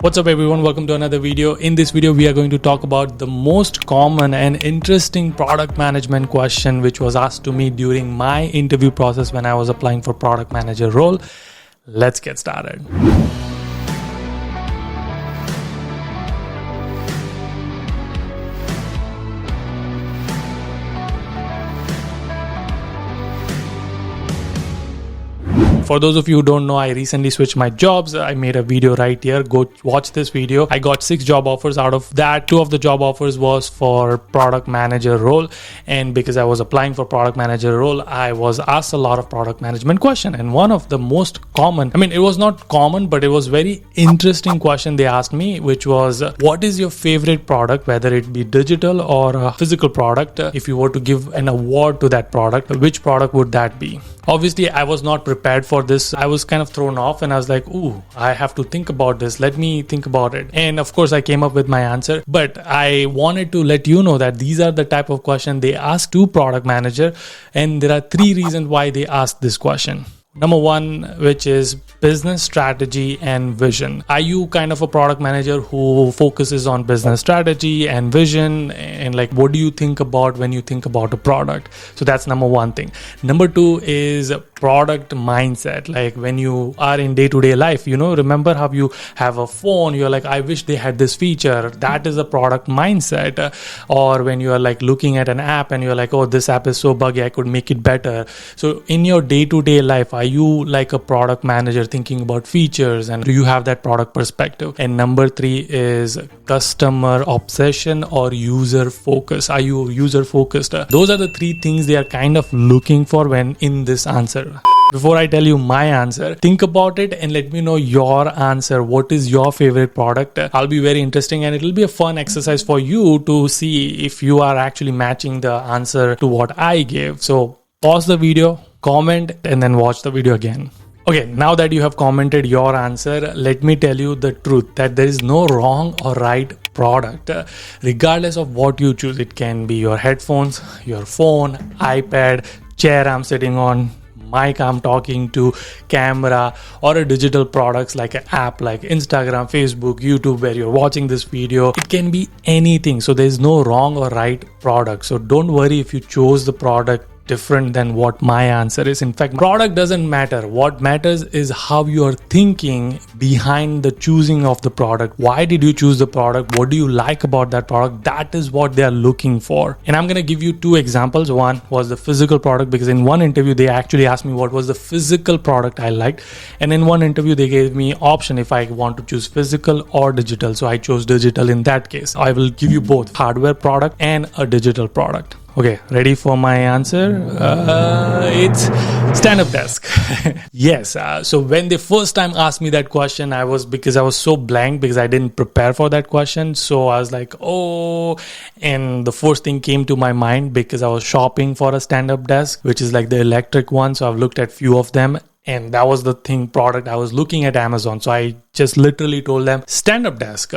What's up everyone, welcome to another video. In this video we are going to talk about the most common and interesting product management question which was asked to me during my interview process when I was applying for product manager role. Let's get started. For those of you who don't know, I recently switched my jobs. I made a video right here. Go watch this video. I got 6 job offers. Out of that, 2 of the job offers was for product manager role. And because I was applying for product manager role, I was asked a lot of product management question. And one of the most common, it was not common, but it was very interesting question they asked me, which was, what is your favorite product, whether it be digital or a physical product? If you were to give an award to that product, which product would that be? Obviously, I was not prepared for this. I was kind of thrown off and I was like, ooh, I have to think about this. Let me think about it. And of course, I came up with my answer. But I wanted to let you know that these are the type of question they ask to product manager. And there are 3 reasons why they ask this question. Number 1, which is business strategy and vision. Are you kind of a product manager who focuses on business strategy and vision, and like what do you think about when you think about a product? So that's number 1 thing. Number 2 is product mindset. Like when you are in day-to-day life, remember how you have a phone, you're like, I wish they had this feature. That is a product mindset. Or when you are like looking at an app and you're like, oh, this app is so buggy, I could make it better. So in your day-to-day life, are you like a product manager thinking about features, and do you have that product perspective? And number 3 is customer obsession or user focus. Are you user focused? Those are the 3 things they are kind of looking for when in this answer. Before I tell you my answer, think about it and let me know your answer. What is your favorite product? I'll be very interesting and it'll be a fun exercise for you to see if you are actually matching the answer to what I gave. So pause the video, comment, and then watch the video again. Okay, now that you have commented your answer, let me tell you the truth that there is no wrong or right product. Regardless of what you choose, it can be your headphones, your phone, iPad, chair I'm sitting on, mic I'm talking to, camera, or a digital products like an app like Instagram, Facebook, YouTube, where you're watching this video. It can be anything. So there's no wrong or right product. So don't worry if you chose the product different than what my answer is. In fact, product doesn't matter. What matters is how you are thinking behind the choosing of the product. Why did you choose the product? What do you like about that product? That is what they are looking for. And I'm going to give you 2 examples. One was the physical product, because in one interview, they actually asked me what was the physical product I liked. And in one interview, they gave me option if I want to choose physical or digital. So I chose digital in that case. I will give you both hardware product and a digital product. Okay, ready for my answer? It's stand-up desk. Yes. So when they first time asked me that question, because I was so blank because I didn't prepare for that question. So I was like, oh, and the first thing came to my mind because I was shopping for a stand-up desk, which is like the electric one. So I've looked at few of them. And that was the product I was looking at Amazon. So I just literally told them stand-up desk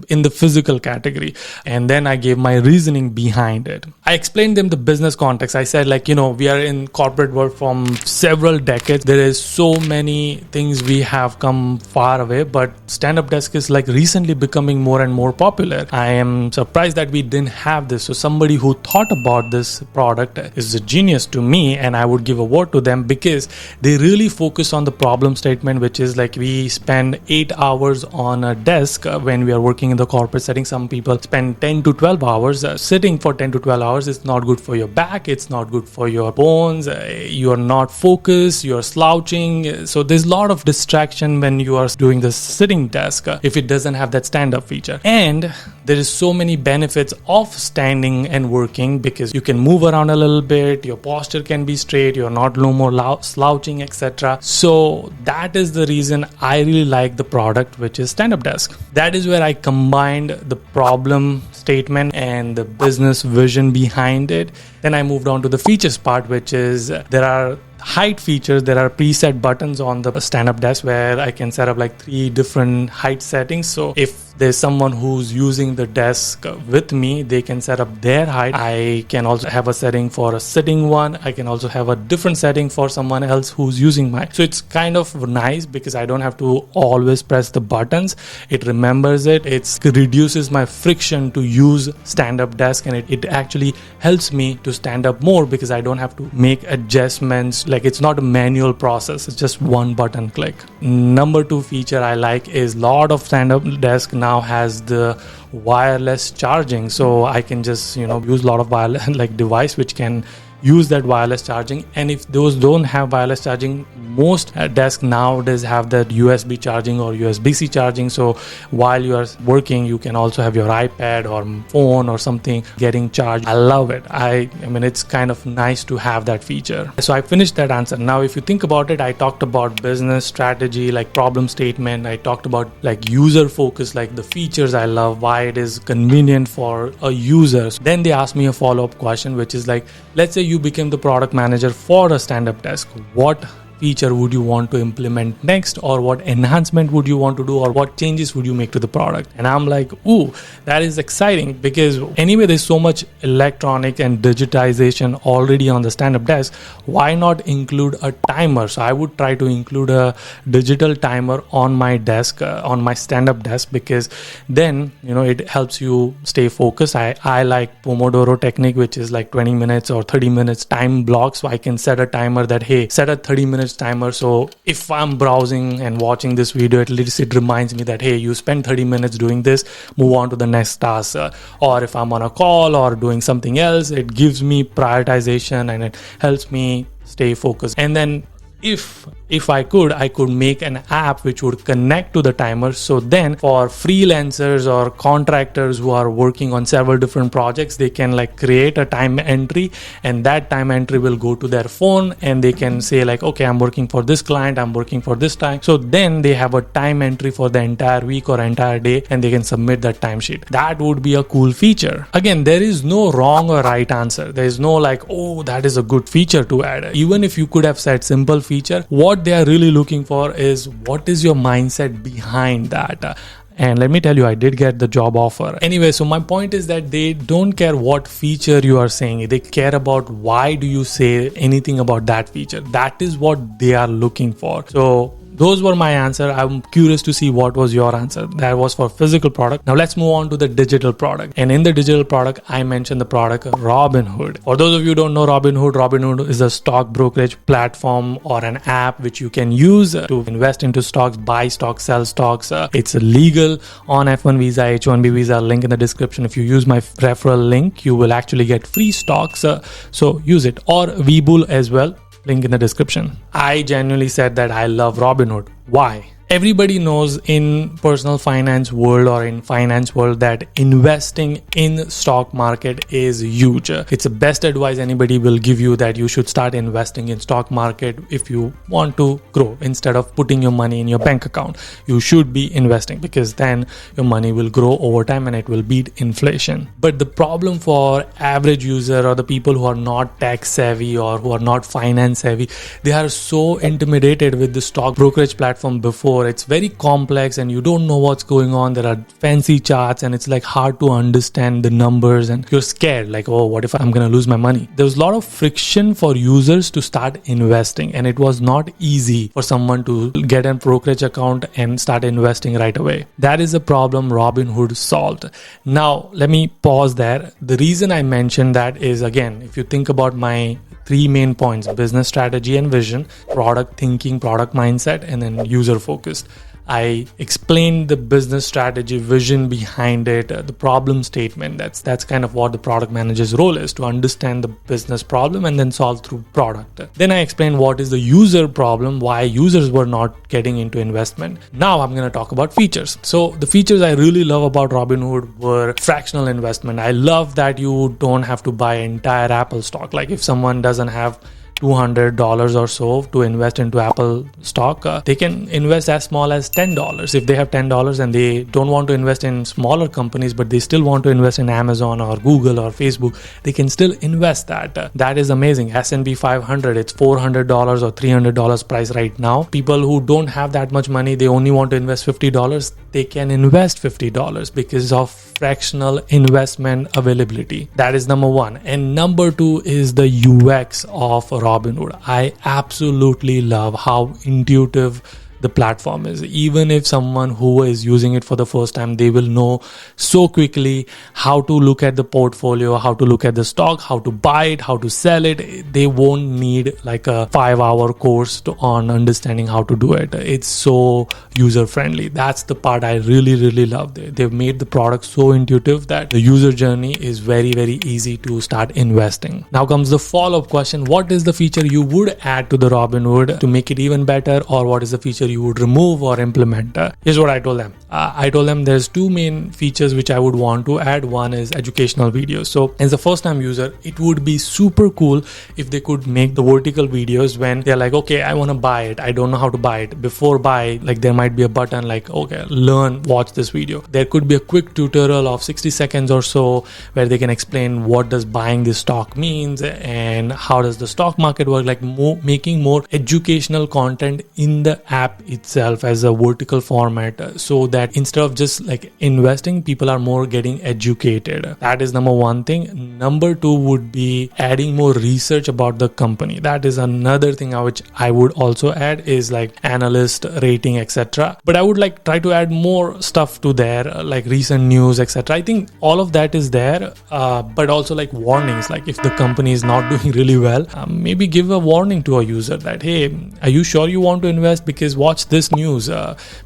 in the physical category. And then I gave my reasoning behind it. I explained them the business context. I said we are in corporate world from several decades. There is so many things we have come far away, but stand-up desk is like recently becoming more and more popular. I am surprised that we didn't have this. So somebody who thought about this product is a genius to me, and I would give a word to them because they really focus on the problem statement, which is like we spend 8 hours on a desk when we are working in the corporate setting. Some people spend 10 to 12 hours sitting for 10 to 12 hours. It's not good for your back. It's not good for your bones. You are not focused. You're slouching. So there's a lot of distraction when you are doing the sitting desk if it doesn't have that stand-up feature. And there is so many benefits of standing and working because you can move around a little bit. Your posture can be straight. You're not no more slouching, etc. So that is the reason I really like the product, which is stand-up desk. That is where I combined the problem statement and the business vision behind it. Then I moved on to the features part, which is there are height features. There are preset buttons on the stand-up desk where I can set up like 3 different height settings. So if there's someone who's using the desk with me, they can set up their height. I can also have a setting for a sitting one. I can also have a different setting for someone else who's using mine. So it's kind of nice because I don't have to always press the buttons. It remembers it. It reduces my friction to use stand-up desk, and it actually helps me to stand up more because I don't have to make adjustments. Like, it's not a manual process. It's just one button click. Number 2 feature I like is lot of stand-up desk now has the wireless charging. So I can just, use a lot of wireless like device which can use that wireless charging. And if those don't have wireless charging, most desks nowadays have that USB charging or USB-C charging. So while you are working, you can also have your iPad or phone or something getting charged. I love it. I mean, it's kind of nice to have that feature. So I finished that answer. Now, if you think about it, I talked about business strategy, like problem statement. I talked about like user focus, like the features I love, why it is convenient for a user. Then they asked me a follow-up question, which is like, let's say you became the product manager for a stand-up desk. What feature would you want to implement next, or what enhancement would you want to do, or what changes would you make to the product? And I'm like, ooh, that is exciting, because anyway there's so much electronic and digitization already on the stand-up desk. Why not include a timer? So I would try to include a digital timer on my desk, on my stand-up desk, because then it helps you stay focused. I like Pomodoro technique, which is like 20 minutes or 30 minutes time block. So I can set a timer that, hey, set a 30 minutes timer. So if I'm browsing and watching this video, at least it reminds me that, hey, you spent 30 minutes doing this, move on to the next task. Or if I'm on a call or doing something else, it gives me prioritization and it helps me stay focused. And then if I could make an app which would connect to the timer. So then for freelancers or contractors who are working on several different projects, they can like create a time entry, and that time entry will go to their phone, and they can say like, okay, I'm working for this client, I'm working for this time. So then they have a time entry for the entire week or entire day, and they can submit that timesheet. That would be a cool feature. Again, there is no wrong or right answer. There is no like, oh, that is a good feature to add. Even if you could have said simple feature, what they are really looking for is what is your mindset behind that. And let me tell you, I did get the job offer. Anyway, so my point is that they don't care what feature you are saying. They care about why do you say anything about that feature. That is what they are looking for. So those were my answer. I'm curious to see what was your answer. That was for physical product. Now let's move on to the digital product. And in the digital product, I mentioned the product Robinhood. For those of you who don't know Robinhood is a stock brokerage platform or an app which you can use to invest into stocks, buy stocks, sell stocks. It's legal on F1 visa, H1B visa. Link in the description. If you use my referral link, you will actually get free stocks. So use it, or Webull as well. Link in the description. I genuinely said that I love Robinhood. Why? Everybody knows in personal finance world or in finance world that investing in stock market is huge. It's the best advice anybody will give you, that you should start investing in stock market if you want to grow. Instead of putting your money in your bank account, you should be investing, because then your money will grow over time and it will beat inflation. But the problem for average user or the people who are not tech savvy or who are not finance savvy, they are so intimidated with the stock brokerage platform before. It's very complex and you don't know what's going on. There are fancy charts and it's like hard to understand the numbers, and you're scared like, oh, what if I'm gonna lose my money? There was a lot of friction for users to start investing, and it was not easy for someone to get a brokerage account and start investing right away. That is a problem Robinhood solved. Now let me pause there. The reason I mentioned that is, again, if you think about my 3 main points: business strategy and vision, product thinking, product mindset, and then user focused. I explained the business strategy, vision behind it, the problem statement. That's kind of what the product manager's role is, to understand the business problem and then solve through product. Then I explained what is the user problem, why users were not getting into investment. Now I'm going to talk about features. So the features I really love about Robinhood were fractional investment. I love that you don't have to buy entire Apple stock. Like if someone doesn't have $200 or so to invest into Apple stock, they can invest as small as $10. If they have $10 and they don't want to invest in smaller companies, but they still want to invest in Amazon or Google or Facebook, they can still invest that. That is amazing. S&P 500, it's $400 or $300 price right now. People who don't have that much money, they only want to invest $50, they can invest $50 because of fractional investment availability. That is number one. And number two is the UX of Robinhood. I absolutely love how intuitive the platform is. Even if someone who is using it for the first time, they will know so quickly how to look at the portfolio, how to look at the stock, how to buy it, how to sell it. They won't need like a 5-hour course on understanding how to do it. It's so user friendly. That's the part I really love. They've made the product so intuitive that the user journey is very easy to start investing. Now comes the follow-up question. What is the feature you would add to the Robinhood to make it even better, or what is the feature you would remove or implement? Here's what I told them. I told them there's two main features which I would want to add. One is educational videos. So as a first time user, it would be super cool if they could make the vertical videos when they're like, okay, I want to buy it, I don't know how to buy it. Before buy, like there might be a button like, okay, learn, watch this video. There could be a quick tutorial of 60 seconds or so where they can explain what does buying this stock means and how does the stock market work, like making more educational content in the app itself as a vertical format, so that instead of just like investing, people are more getting educated. That is number one thing. Number two would be adding more research about the company. That is another thing which I would also add, is like analyst rating, etc. But I would like try to add more stuff to there, like recent news, etc. I think all of that is there, but also like warnings, like if the company is not doing really well, maybe give a warning to a user that, hey, are you sure you want to invest? Because watch this news.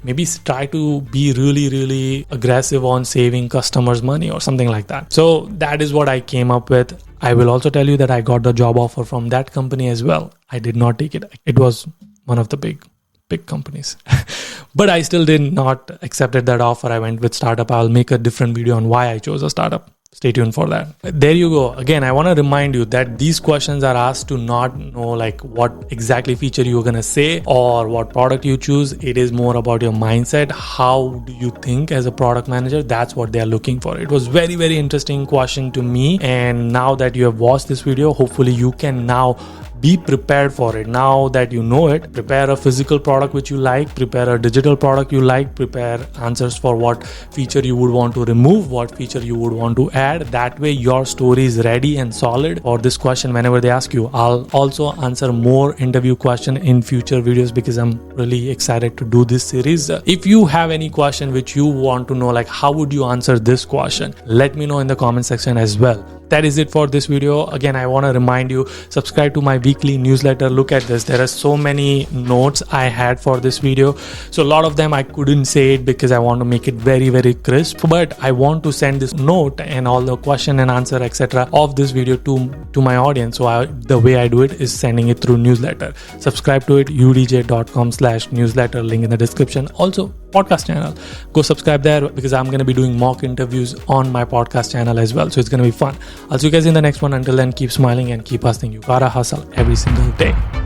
Maybe try to be really aggressive on saving customers money or something like that. So that is what I came up with. I will also tell you that I got the job offer from that company as well. I did not take it. It was one of the big companies. But I still did not accepted that offer. I went with startup. I'll make a different video on why I chose a startup. Stay tuned for that. There you go. Again, I want to remind you that these questions are asked to not know like what exactly feature you're going to say or what product you choose. It is more about your mindset. How do you think as a product manager? That's what they're looking for. It was very interesting question to me. And now that you have watched this video, hopefully you can now be prepared for it. Now that you know it, prepare a physical product which you like, prepare a digital product you like, prepare answers for what feature you would want to remove, what feature you would want to add. That way your story is ready and solid for this question whenever they ask you. I'll also answer more interview question in future videos because I'm really excited to do this series. If you have any question which you want to know, like how would you answer this question, let me know in the comment section as well. That is it for this video. Again, I want to remind you, subscribe to my weekly newsletter. Look at this. There are so many notes I had for this video. So a lot of them I couldn't say it because I want to make it very crisp, but I want to send this note and all the question and answer, etc. of this video to my audience. So the way I do it is sending it through newsletter. Subscribe to it, udj.com/newsletter, link in the description. Also, podcast channel, go subscribe there because I'm going to be doing mock interviews on my podcast channel as well. So it's going to be fun. I'll see you guys in the next one. Until then, keep smiling and keep hustling. You gotta hustle every single day.